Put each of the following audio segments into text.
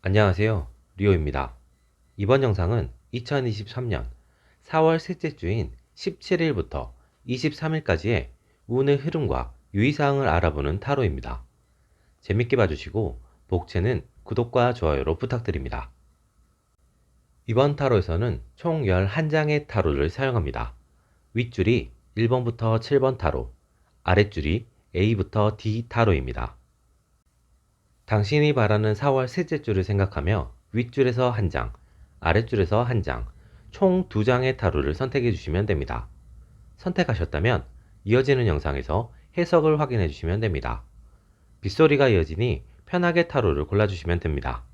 안녕하세요. 리오입니다. 이번 영상은 2023년 4월 셋째 주인 17일부터 23일까지의 운의 흐름과 유의사항을 알아보는 타로입니다. 재밌게 봐주시고 복채는 구독과 좋아요로 부탁드립니다. 이번 타로에서는 총 11장의 타로를 사용합니다. 윗줄이 1번부터 7번 타로, 아랫줄이 A부터 D 타로입니다. 당신이 바라는 4월 셋째 줄을 생각하며 윗줄에서 한 장, 아랫줄에서 한 장, 총 2장의 타로를 선택해 주시면 됩니다. 선택하셨다면 이어지는 영상에서 해석을 확인해 주시면 됩니다. 빗소리가 이어지니 편하게 타로를 골라주시면 됩니다.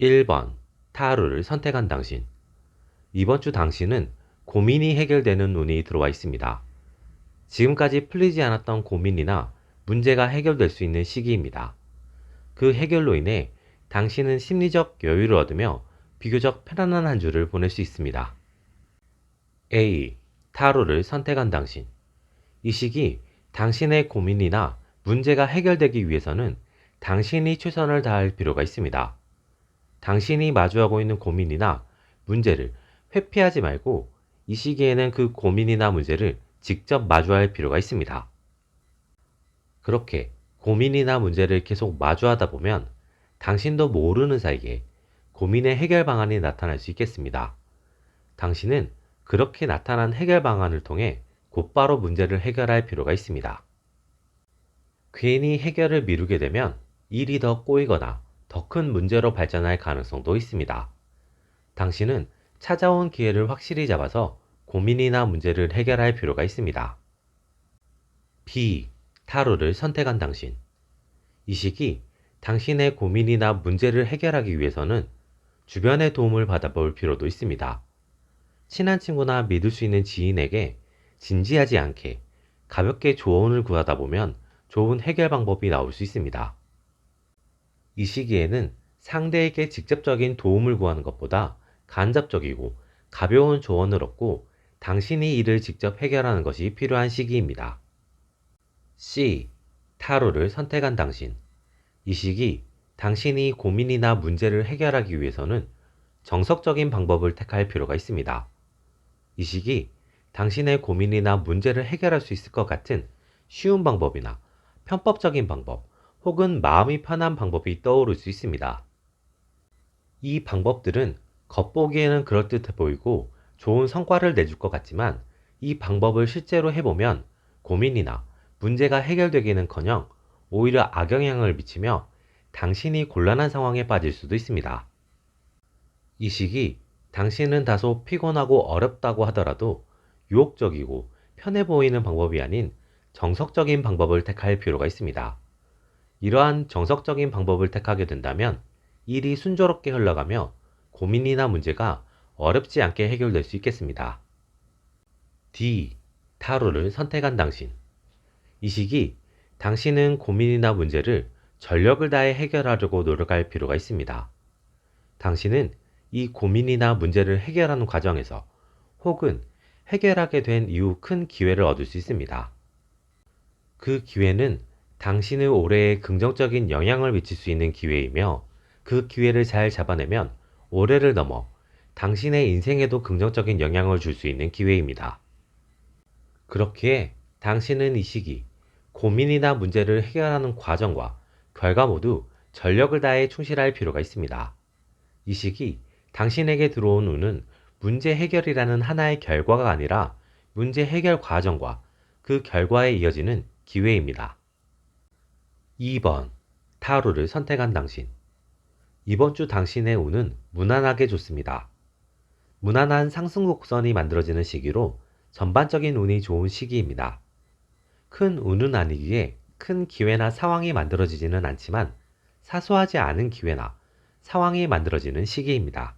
1번 타로를 선택한 당신. 이번 주 당신은 고민이 해결되는 운이 들어와 있습니다. 지금까지 풀리지 않았던 고민이나 문제가 해결될 수 있는 시기입니다. 그 해결로 인해 당신은 심리적 여유를 얻으며 비교적 편안한 한 주를 보낼 수 있습니다. A. 타로를 선택한 당신. 이 시기 당신의 고민이나 문제가 해결되기 위해서는 당신이 최선을 다할 필요가 있습니다. 당신이 마주하고 있는 고민이나 문제를 회피하지 말고 이 시기에는 그 고민이나 문제를 직접 마주할 필요가 있습니다. 그렇게 고민이나 문제를 계속 마주하다 보면 당신도 모르는 사이에 고민의 해결 방안이 나타날 수 있겠습니다. 당신은 그렇게 나타난 해결 방안을 통해 곧바로 문제를 해결할 필요가 있습니다. 괜히 해결을 미루게 되면 일이 더 꼬이거나 더 큰 문제로 발전할 가능성도 있습니다. 당신은 찾아온 기회를 확실히 잡아서 고민이나 문제를 해결할 필요가 있습니다. B. 타로를 선택한 당신. 이 시기 당신의 고민이나 문제를 해결하기 위해서는 주변의 도움을 받아볼 필요도 있습니다. 친한 친구나 믿을 수 있는 지인에게 진지하지 않게 가볍게 조언을 구하다 보면 좋은 해결 방법이 나올 수 있습니다. 이 시기에는 상대에게 직접적인 도움을 구하는 것보다 간접적이고 가벼운 조언을 얻고 당신이 이를 직접 해결하는 것이 필요한 시기입니다. C. 타로를 선택한 당신. 이 시기 당신이 고민이나 문제를 해결하기 위해서는 정석적인 방법을 택할 필요가 있습니다. 이 시기 당신의 고민이나 문제를 해결할 수 있을 것 같은 쉬운 방법이나 편법적인 방법 혹은 마음이 편한 방법이 떠오를 수 있습니다. 이 방법들은 겉보기에는 그럴듯해 보이고 좋은 성과를 내줄 것 같지만 이 방법을 실제로 해보면 고민이나 문제가 해결되기는커녕 오히려 악영향을 미치며 당신이 곤란한 상황에 빠질 수도 있습니다. 이 시기 당신은 다소 피곤하고 어렵다고 하더라도 유혹적이고 편해 보이는 방법이 아닌 정석적인 방법을 택할 필요가 있습니다. 이러한 정석적인 방법을 택하게 된다면 일이 순조롭게 흘러가며 고민이나 문제가 어렵지 않게 해결될 수 있겠습니다. D. 타로를 선택한 당신. 이 시기 당신은 고민이나 문제를 전력을 다해 해결하려고 노력할 필요가 있습니다. 당신은 이 고민이나 문제를 해결하는 과정에서 혹은 해결하게 된 이후 큰 기회를 얻을 수 있습니다. 그 기회는 당신의 올해에 긍정적인 영향을 미칠 수 있는 기회이며 그 기회를 잘 잡아내면 올해를 넘어 당신의 인생에도 긍정적인 영향을 줄 수 있는 기회입니다. 그렇기에 당신은 이 시기 고민이나 문제를 해결하는 과정과 결과 모두 전력을 다해 충실할 필요가 있습니다. 이 시기 당신에게 들어온 운은 문제 해결이라는 하나의 결과가 아니라 문제 해결 과정과 그 결과에 이어지는 기회입니다. 2번, 타로를 선택한 당신. 이번 주 당신의 운은 무난하게 좋습니다. 무난한 상승 곡선이 만들어지는 시기로 전반적인 운이 좋은 시기입니다. 큰 운은 아니기에 큰 기회나 상황이 만들어지지는 않지만 사소하지 않은 기회나 상황이 만들어지는 시기입니다.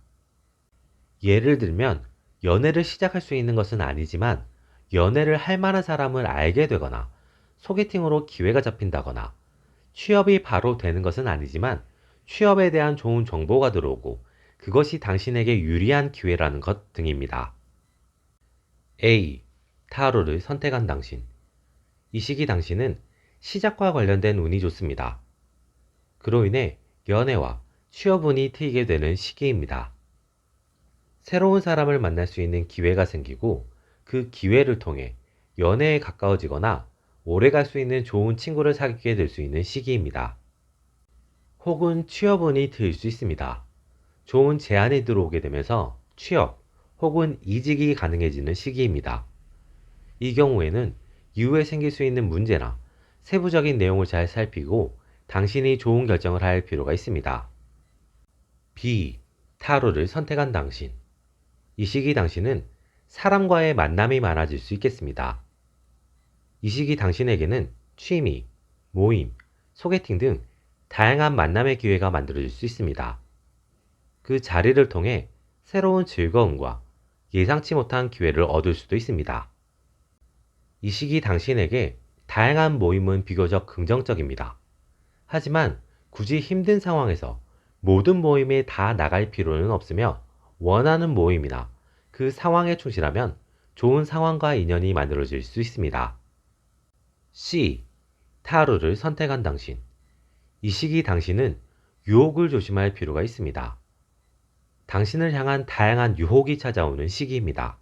예를 들면 연애를 시작할 수 있는 것은 아니지만 연애를 할 만한 사람을 알게 되거나 소개팅으로 기회가 잡힌다거나 취업이 바로 되는 것은 아니지만 취업에 대한 좋은 정보가 들어오고 그것이 당신에게 유리한 기회라는 것 등입니다. A. 타로를 선택한 당신. 이 시기 당신은 시작과 관련된 운이 좋습니다. 그로 인해 연애와 취업운이 트이게 되는 시기입니다. 새로운 사람을 만날 수 있는 기회가 생기고 그 기회를 통해 연애에 가까워지거나 오래 갈 수 있는 좋은 친구를 사귀게 될 수 있는 시기입니다. 혹은 취업운이 트일 수 있습니다. 좋은 제안이 들어오게 되면서 취업 혹은 이직이 가능해지는 시기입니다. 이 경우에는 이후에 생길 수 있는 문제나 세부적인 내용을 잘 살피고 당신이 좋은 결정을 할 필요가 있습니다. B. 타로를 선택한 당신. 이 시기 당신은 사람과의 만남이 많아질 수 있겠습니다. 이 시기 당신에게는 취미, 모임, 소개팅 등 다양한 만남의 기회가 만들어질 수 있습니다. 그 자리를 통해 새로운 즐거움과 예상치 못한 기회를 얻을 수도 있습니다. 이 시기 당신에게 다양한 모임은 비교적 긍정적입니다. 하지만 굳이 힘든 상황에서 모든 모임에 다 나갈 필요는 없으며 원하는 모임이나 그 상황에 충실하면 좋은 상황과 인연이 만들어질 수 있습니다. C. 타로를 선택한 당신. 이 시기 당신은 유혹을 조심할 필요가 있습니다. 당신을 향한 다양한 유혹이 찾아오는 시기입니다.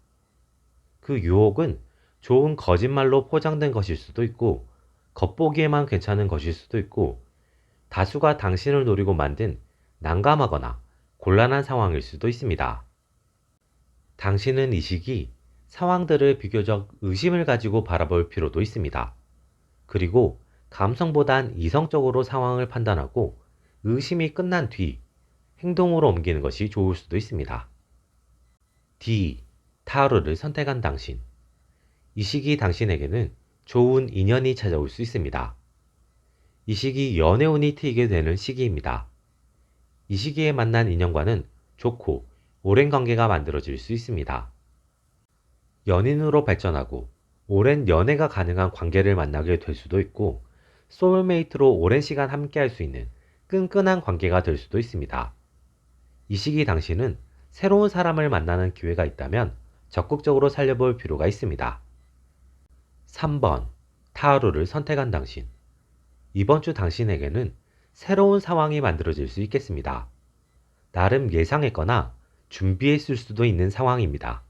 그 유혹은 좋은 거짓말로 포장된 것일 수도 있고, 겉보기에만 괜찮은 것일 수도 있고, 다수가 당신을 노리고 만든 난감하거나 곤란한 상황일 수도 있습니다. 당신은 이 시기 상황들을 비교적 의심을 가지고 바라볼 필요도 있습니다. 그리고 감성보단 이성적으로 상황을 판단하고 의심이 끝난 뒤 행동으로 옮기는 것이 좋을 수도 있습니다. D. 타로를 선택한 당신. 이 시기 당신에게는 좋은 인연이 찾아올 수 있습니다. 이 시기 연애운이 트이게 되는 시기입니다. 이 시기에 만난 인연과는 좋고 오랜 관계가 만들어질 수 있습니다. 연인으로 발전하고 오랜 연애가 가능한 관계를 만나게 될 수도 있고 소울메이트로 오랜 시간 함께 할 수 있는 끈끈한 관계가 될 수도 있습니다. 이 시기 당신은 새로운 사람을 만나는 기회가 있다면 적극적으로 살려볼 필요가 있습니다. 3번. 타로를 선택한 당신. 이번 주 당신에게는 새로운 상황이 만들어질 수 있겠습니다. 나름 예상했거나 준비했을 수도 있는 상황입니다.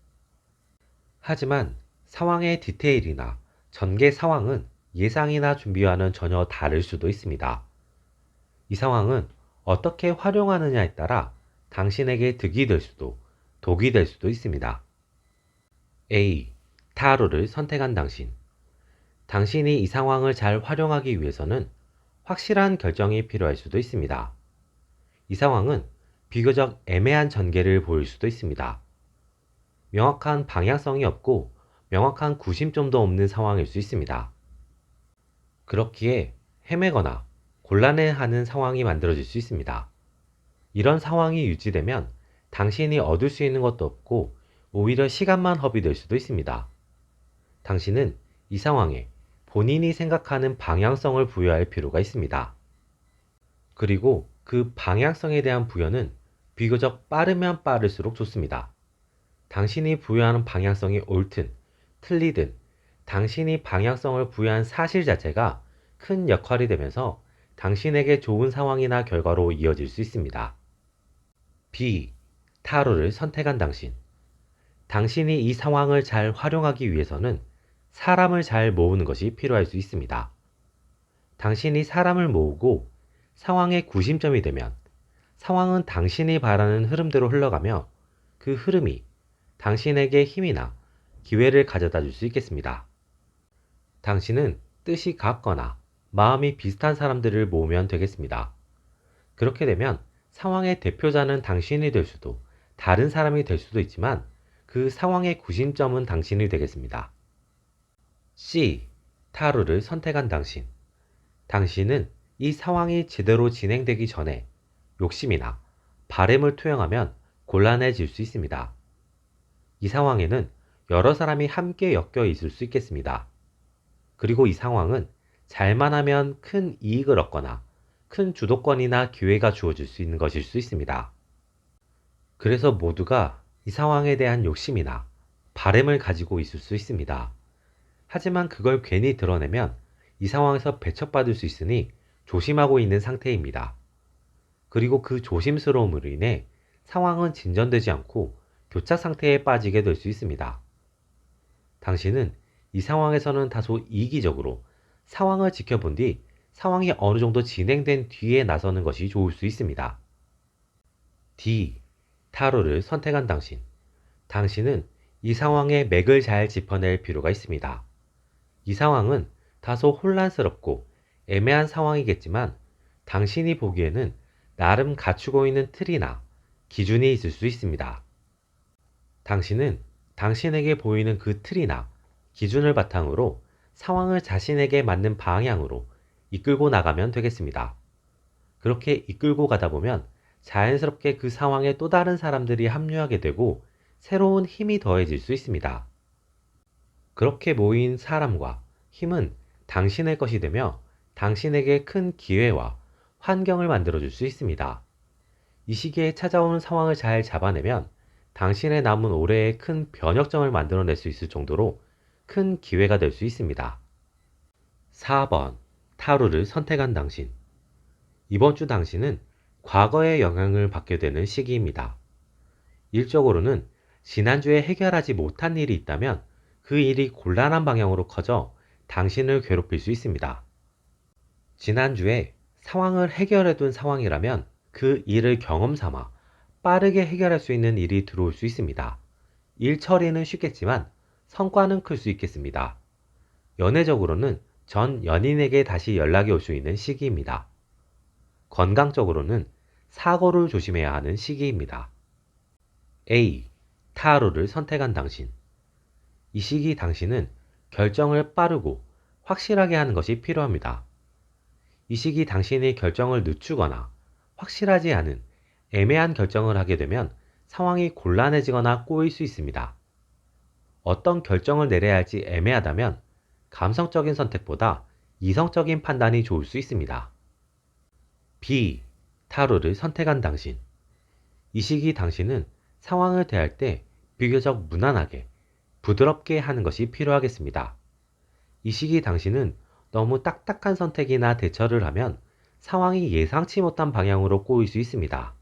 하지만 상황의 디테일이나 전개 상황은 예상이나 준비와는 전혀 다를 수도 있습니다. 이 상황은 어떻게 활용하느냐에 따라 당신에게 득이 될 수도 독이 될 수도 있습니다. A. 타로를 선택한 당신. 당신이 이 상황을 잘 활용하기 위해서는 확실한 결정이 필요할 수도 있습니다. 이 상황은 비교적 애매한 전개를 보일 수도 있습니다. 명확한 방향성이 없고 명확한 구심점도 없는 상황일 수 있습니다. 그렇기에 헤매거나 곤란해하는 상황이 만들어질 수 있습니다. 이런 상황이 유지되면 당신이 얻을 수 있는 것도 없고 오히려 시간만 허비될 수도 있습니다. 당신은 이 상황에 본인이 생각하는 방향성을 부여할 필요가 있습니다. 그리고 그 방향성에 대한 부여는 비교적 빠르면 빠를수록 좋습니다. 당신이 부여하는 방향성이 옳든 틀리든 당신이 방향성을 부여한 사실 자체가 큰 역할이 되면서 당신에게 좋은 상황이나 결과로 이어질 수 있습니다. B. 타로를 선택한 당신. 당신이 이 상황을 잘 활용하기 위해서는 사람을 잘 모으는 것이 필요할 수 있습니다. 당신이 사람을 모으고 상황의 구심점이 되면 상황은 당신이 바라는 흐름대로 흘러가며 그 흐름이 당신에게 힘이나 기회를 가져다 줄 수 있겠습니다. 당신은 뜻이 같거나 마음이 비슷한 사람들을 모으면 되겠습니다. 그렇게 되면 상황의 대표자는 당신이 될 수도 다른 사람이 될 수도 있지만 그 상황의 구심점은 당신이 되겠습니다. C. 타로를 선택한 당신. 당신은 이 상황이 제대로 진행되기 전에 욕심이나 바램을 투영하면 곤란해질 수 있습니다. 이 상황에는 여러 사람이 함께 엮여 있을 수 있겠습니다. 그리고 이 상황은 잘만 하면 큰 이익을 얻거나 큰 주도권이나 기회가 주어질 수 있는 것일 수 있습니다. 그래서 모두가 이 상황에 대한 욕심이나 바램을 가지고 있을 수 있습니다. 하지만 그걸 괜히 드러내면 이 상황에서 배척받을 수 있으니 조심하고 있는 상태입니다. 그리고 그 조심스러움으로 인해 상황은 진전되지 않고 교착 상태에 빠지게 될 수 있습니다. 당신은 이 상황에서는 다소 이기적으로 상황을 지켜본 뒤 상황이 어느 정도 진행된 뒤에 나서는 것이 좋을 수 있습니다. D. 타로를 선택한 당신. 당신은 이 상황의 맥을 잘 짚어낼 필요가 있습니다. 이 상황은 다소 혼란스럽고 애매한 상황이겠지만 당신이 보기에는 나름 갖추고 있는 틀이나 기준이 있을 수 있습니다. 당신은 당신에게 보이는 그 틀이나 기준을 바탕으로 상황을 자신에게 맞는 방향으로 이끌고 나가면 되겠습니다. 그렇게 이끌고 가다 보면 자연스럽게 그 상황에 또 다른 사람들이 합류하게 되고 새로운 힘이 더해질 수 있습니다. 그렇게 모인 사람과 힘은 당신의 것이 되며 당신에게 큰 기회와 환경을 만들어줄 수 있습니다. 이 시기에 찾아오는 상황을 잘 잡아내면 당신의 남은 올해에 큰 변혁점을 만들어낼 수 있을 정도로 큰 기회가 될 수 있습니다. 4번. 타로를 선택한 당신. 이번 주 당신은 과거의 영향을 받게 되는 시기입니다. 일적으로는 지난주에 해결하지 못한 일이 있다면 그 일이 곤란한 방향으로 커져 당신을 괴롭힐 수 있습니다. 지난주에 상황을 해결해둔 상황이라면 그 일을 경험 삼아 빠르게 해결할 수 있는 일이 들어올 수 있습니다. 일 처리는 쉽겠지만 성과는 클 수 있겠습니다. 연애적으로는 전 연인에게 다시 연락이 올 수 있는 시기입니다. 건강적으로는 사고를 조심해야 하는 시기입니다. A. 타로를 선택한 당신. 이 시기 당신은 결정을 빠르고 확실하게 하는 것이 필요합니다. 이 시기 당신이 결정을 늦추거나 확실하지 않은 애매한 결정을 하게 되면 상황이 곤란해지거나 꼬일 수 있습니다. 어떤 결정을 내려야 할지 애매하다면 감성적인 선택보다 이성적인 판단이 좋을 수 있습니다. B. 타로를 선택한 당신. 이 시기 당신은 상황을 대할 때 비교적 무난하게 부드럽게 하는 것이 필요하겠습니다. 이 시기 당신은 너무 딱딱한 선택이나 대처를 하면 상황이 예상치 못한 방향으로 꼬일 수 있습니다.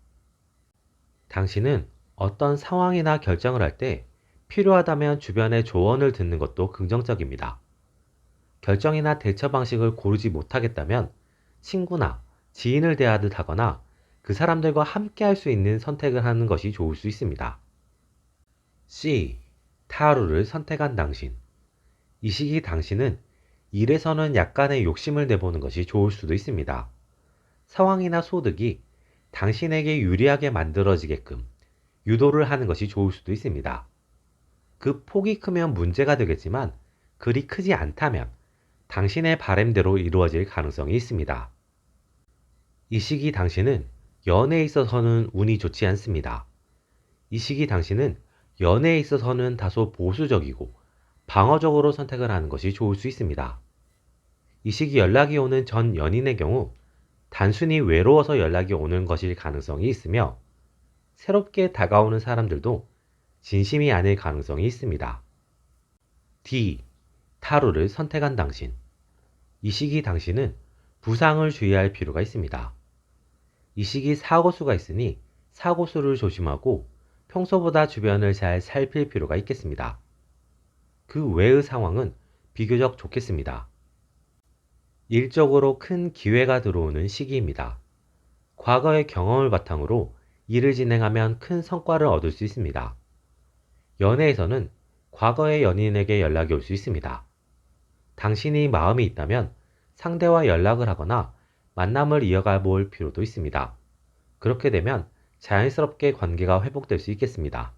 당신은 어떤 상황이나 결정을 할 때 필요하다면 주변의 조언을 듣는 것도 긍정적입니다. 결정이나 대처 방식을 고르지 못하겠다면 친구나 지인을 대하듯 하거나 그 사람들과 함께 할 수 있는 선택을 하는 것이 좋을 수 있습니다. C. 타로를 선택한 당신. 이 시기 당신은 일에서는 약간의 욕심을 내보는 것이 좋을 수도 있습니다. 상황이나 소득이 당신에게 유리하게 만들어지게끔 유도를 하는 것이 좋을 수도 있습니다. 그 폭이 크면 문제가 되겠지만 그리 크지 않다면 당신의 바램대로 이루어질 가능성이 있습니다. 이 시기 당신은 연애에 있어서는 운이 좋지 않습니다. 이 시기 당신은 연애에 있어서는 다소 보수적이고 방어적으로 선택을 하는 것이 좋을 수 있습니다. 이 시기 연락이 오는 전 연인의 경우 단순히 외로워서 연락이 오는 것일 가능성이 있으며 새롭게 다가오는 사람들도 진심이 아닐 가능성이 있습니다. D. 타로를 선택한 당신. 이 시기 당신은 부상을 주의할 필요가 있습니다. 이 시기 사고수가 있으니 사고수를 조심하고 평소보다 주변을 잘 살필 필요가 있겠습니다. 그 외의 상황은 비교적 좋겠습니다. 일적으로 큰 기회가 들어오는 시기입니다. 과거의 경험을 바탕으로 일을 진행하면 큰 성과를 얻을 수 있습니다. 연애에서는 과거의 연인에게 연락이 올 수 있습니다. 당신이 마음이 있다면 상대와 연락을 하거나 만남을 이어가 볼 필요도 있습니다. 그렇게 되면 자연스럽게 관계가 회복될 수 있겠습니다.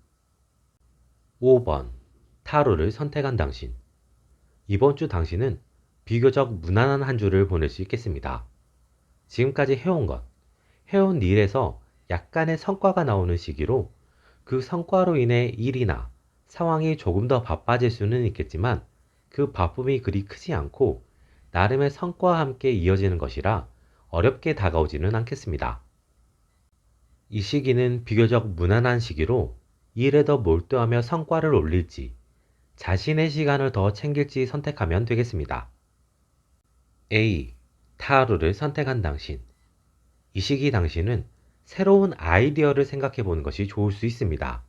5번. 타로를 선택한 당신. 이번 주 당신은 비교적 무난한 한 주를 보낼 수 있겠습니다. 지금까지 해온 일에서 약간의 성과가 나오는 시기로 그 성과로 인해 일이나 상황이 조금 더 바빠질 수는 있겠지만 그 바쁨이 그리 크지 않고 나름의 성과와 함께 이어지는 것이라 어렵게 다가오지는 않겠습니다. 이 시기는 비교적 무난한 시기로 일에 더 몰두하며 성과를 올릴지 자신의 시간을 더 챙길지 선택하면 되겠습니다. A. 타로를 선택한 당신. 이 시기 당신은 새로운 아이디어를 생각해 보는 것이 좋을 수 있습니다.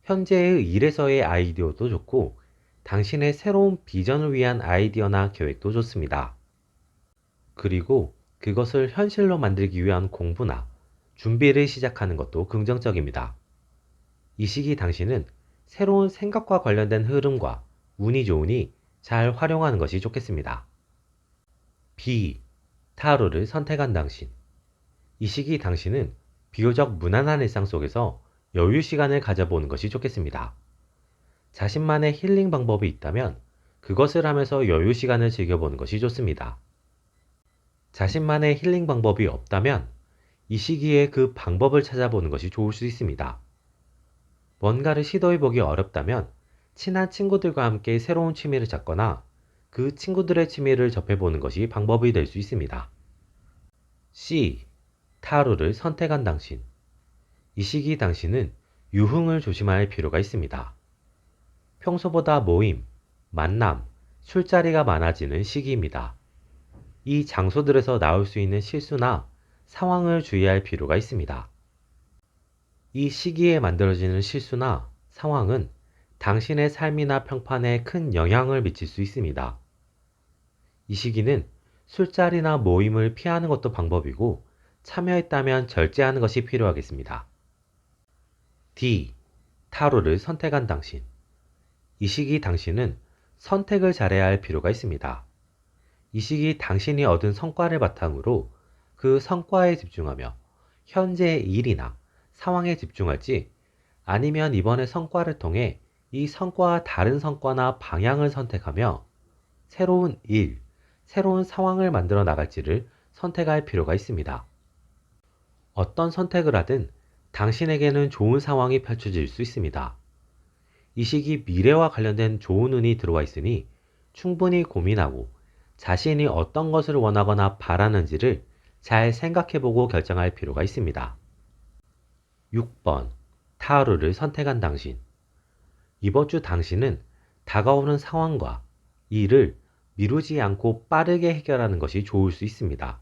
현재의 일에서의 아이디어도 좋고 당신의 새로운 비전을 위한 아이디어나 계획도 좋습니다. 그리고 그것을 현실로 만들기 위한 공부나 준비를 시작하는 것도 긍정적입니다. 이 시기 당신은 새로운 생각과 관련된 흐름과 운이 좋으니 잘 활용하는 것이 좋겠습니다. B. 타로를 선택한 당신. 이 시기 당신은 비교적 무난한 일상 속에서 여유 시간을 가져보는 것이 좋겠습니다. 자신만의 힐링 방법이 있다면 그것을 하면서 여유 시간을 즐겨보는 것이 좋습니다. 자신만의 힐링 방법이 없다면 이 시기에 그 방법을 찾아보는 것이 좋을 수 있습니다. 뭔가를 시도해보기 어렵다면 친한 친구들과 함께 새로운 취미를 찾거나 그 친구들의 취미를 접해보는 것이 방법이 될 수 있습니다. C. 타로를 선택한 당신. 이 시기 당신은 유흥을 조심할 필요가 있습니다. 평소보다 모임, 만남, 술자리가 많아지는 시기입니다. 이 장소들에서 나올 수 있는 실수나 상황을 주의할 필요가 있습니다. 이 시기에 만들어지는 실수나 상황은 당신의 삶이나 평판에 큰 영향을 미칠 수 있습니다. 이 시기는 술자리나 모임을 피하는 것도 방법이고 참여했다면 절제하는 것이 필요하겠습니다. D. 타로를 선택한 당신. 이 시기 당신은 선택을 잘해야 할 필요가 있습니다. 이 시기 당신이 얻은 성과를 바탕으로 그 성과에 집중하며 현재의 일이나 상황에 집중할지 아니면 이번의 성과를 통해 이 성과와 다른 성과나 방향을 선택하며 새로운 일, 새로운 상황을 만들어 나갈지를 선택할 필요가 있습니다. 어떤 선택을 하든 당신에게는 좋은 상황이 펼쳐질 수 있습니다. 이 시기 미래와 관련된 좋은 운이 들어와 있으니 충분히 고민하고 자신이 어떤 것을 원하거나 바라는지를 잘 생각해보고 결정할 필요가 있습니다. 6번. 타로를 선택한 당신. 이번 주 당신은 다가오는 상황과 일을 미루지 않고 빠르게 해결하는 것이 좋을 수 있습니다.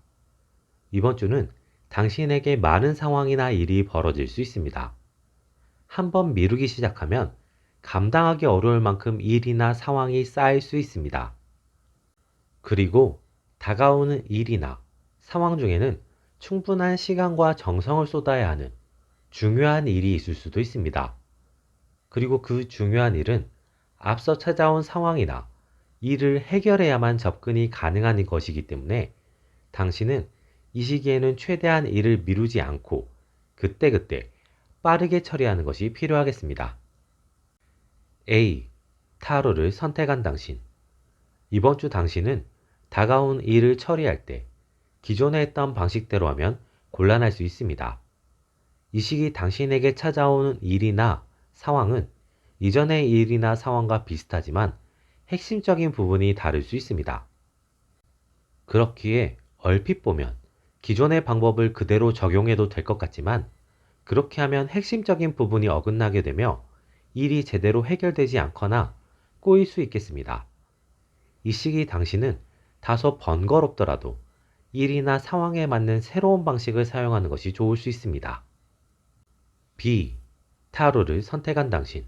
이번 주는 당신에게 많은 상황이나 일이 벌어질 수 있습니다. 한번 미루기 시작하면 감당하기 어려울 만큼 일이나 상황이 쌓일 수 있습니다. 그리고 다가오는 일이나 상황 중에는 충분한 시간과 정성을 쏟아야 하는 중요한 일이 있을 수도 있습니다. 그리고 그 중요한 일은 앞서 찾아온 상황이나 일을 해결해야만 접근이 가능한 것이기 때문에 당신은 이 시기에는 최대한 일을 미루지 않고 그때그때 빠르게 처리하는 것이 필요하겠습니다. A. 타로를 선택한 당신. 이번 주 당신은 다가온 일을 처리할 때 기존에 했던 방식대로 하면 곤란할 수 있습니다. 이 시기 당신에게 찾아오는 일이나 상황은 이전의 일이나 상황과 비슷하지만 핵심적인 부분이 다를 수 있습니다. 그렇기에 얼핏 보면 기존의 방법을 그대로 적용해도 될 것 같지만 그렇게 하면 핵심적인 부분이 어긋나게 되며 일이 제대로 해결되지 않거나 꼬일 수 있겠습니다. 이 시기 당신은 다소 번거롭더라도 일이나 상황에 맞는 새로운 방식을 사용하는 것이 좋을 수 있습니다. B. 타로를 선택한 당신.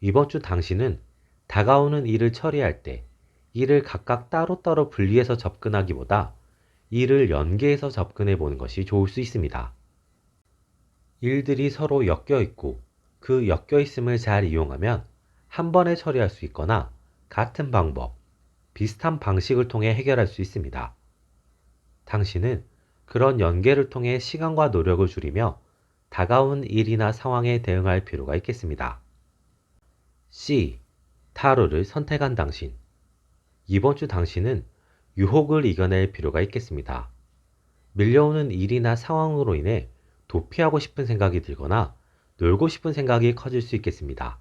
이번 주 당신은 다가오는 일을 처리할 때 일을 각각 따로따로 분리해서 접근하기보다 일을 연계해서 접근해 보는 것이 좋을 수 있습니다. 일들이 서로 엮여 있고 그 엮여 있음을 잘 이용하면 한 번에 처리할 수 있거나 같은 방법, 비슷한 방식을 통해 해결할 수 있습니다. 당신은 그런 연계를 통해 시간과 노력을 줄이며 다가온 일이나 상황에 대응할 필요가 있겠습니다. C. 타로를 선택한 당신. 이번 주 당신은 유혹을 이겨낼 필요가 있겠습니다. 밀려오는 일이나 상황으로 인해 도피하고 싶은 생각이 들거나 놀고 싶은 생각이 커질 수 있겠습니다.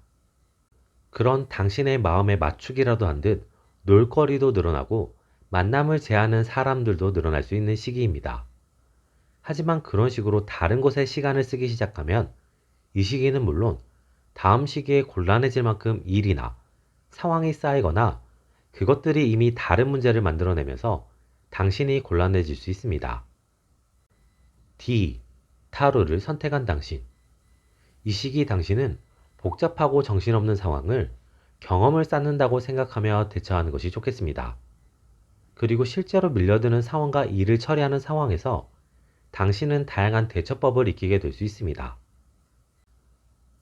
그런 당신의 마음에 맞추기라도 한 듯 놀거리도 늘어나고 만남을 제하는 사람들도 늘어날 수 있는 시기입니다. 하지만 그런 식으로 다른 곳에 시간을 쓰기 시작하면 이 시기는 물론 다음 시기에 곤란해질 만큼 일이나 상황이 쌓이거나 그것들이 이미 다른 문제를 만들어내면서 당신이 곤란해질 수 있습니다. D. 타로를 선택한 당신. 이 시기 당신은 복잡하고 정신없는 상황을 경험을 쌓는다고 생각하며 대처하는 것이 좋겠습니다. 그리고 실제로 밀려드는 상황과 일을 처리하는 상황에서 당신은 다양한 대처법을 익히게 될 수 있습니다.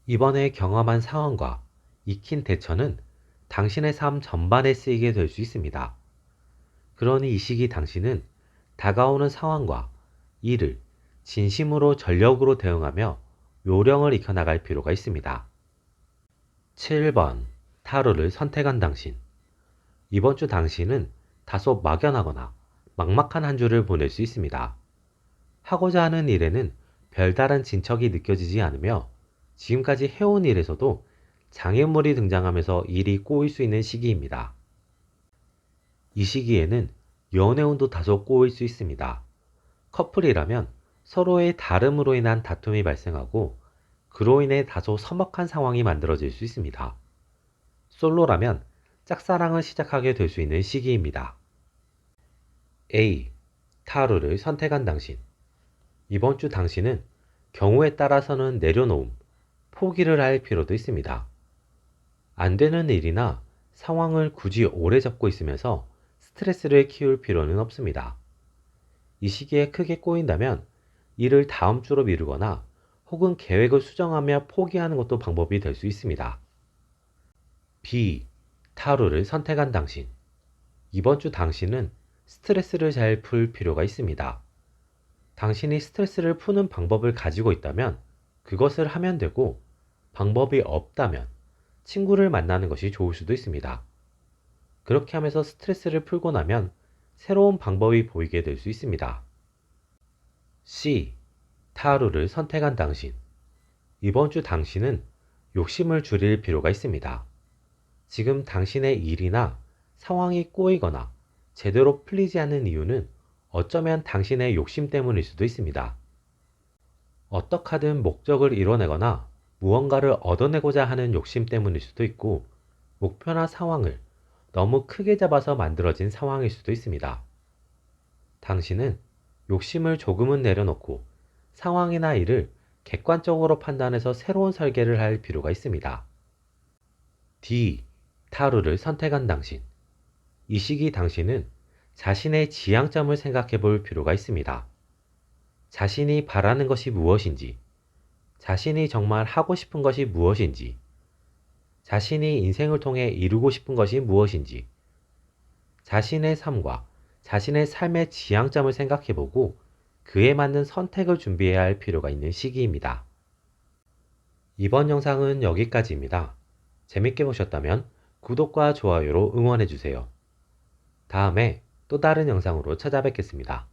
이번에 경험한 상황과 익힌 대처는 당신의 삶 전반에 쓰이게 될 수 있습니다. 그러니 이 시기 당신은 다가오는 상황과 일을 진심으로 전력으로 대응하며 요령을 익혀나갈 필요가 있습니다. 7번 타로를 선택한 당신. 이번 주 당신은 다소 막연하거나 막막한 한 주를 보낼 수 있습니다. 하고자 하는 일에는 별다른 진척이 느껴지지 않으며 지금까지 해온 일에서도 장애물이 등장하면서 일이 꼬일 수 있는 시기입니다. 이 시기에는 연애운도 다소 꼬일 수 있습니다. 커플이라면 서로의 다름으로 인한 다툼이 발생하고 그로 인해 다소 서먹한 상황이 만들어질 수 있습니다. 솔로라면 짝사랑을 시작하게 될 수 있는 시기입니다. A. 타로를 선택한 당신. 이번 주 당신은 경우에 따라서는 내려놓음, 포기를 할 필요도 있습니다. 안 되는 일이나 상황을 굳이 오래 잡고 있으면서 스트레스를 키울 필요는 없습니다. 이 시기에 크게 꼬인다면 일을 다음 주로 미루거나 혹은 계획을 수정하며 포기하는 것도 방법이 될 수 있습니다. B. 타로를 선택한 당신. 이번 주 당신은 스트레스를 잘 풀 필요가 있습니다. 당신이 스트레스를 푸는 방법을 가지고 있다면 그것을 하면 되고 방법이 없다면 친구를 만나는 것이 좋을 수도 있습니다. 그렇게 하면서 스트레스를 풀고 나면 새로운 방법이 보이게 될 수 있습니다. C. 타로를 선택한 당신. 이번 주 당신은 욕심을 줄일 필요가 있습니다. 지금 당신의 일이나 상황이 꼬이거나 제대로 풀리지 않는 이유는 어쩌면 당신의 욕심 때문일 수도 있습니다. 어떻게든 목적을 이뤄내거나 무언가를 얻어내고자 하는 욕심 때문일 수도 있고 목표나 상황을 너무 크게 잡아서 만들어진 상황일 수도 있습니다. 당신은 욕심을 조금은 내려놓고 상황이나 일을 객관적으로 판단해서 새로운 설계를 할 필요가 있습니다. D. 타로를 선택한 당신. 이 시기 당신은 자신의 지향점을 생각해 볼 필요가 있습니다. 자신이 바라는 것이 무엇인지, 자신이 정말 하고 싶은 것이 무엇인지, 자신이 인생을 통해 이루고 싶은 것이 무엇인지, 자신의 삶과 자신의 삶의 지향점을 생각해 보고 그에 맞는 선택을 준비해야 할 필요가 있는 시기입니다. 이번 영상은 여기까지입니다. 재밌게 보셨다면 구독과 좋아요로 응원해주세요. 다음에 또 다른 영상으로 찾아뵙겠습니다.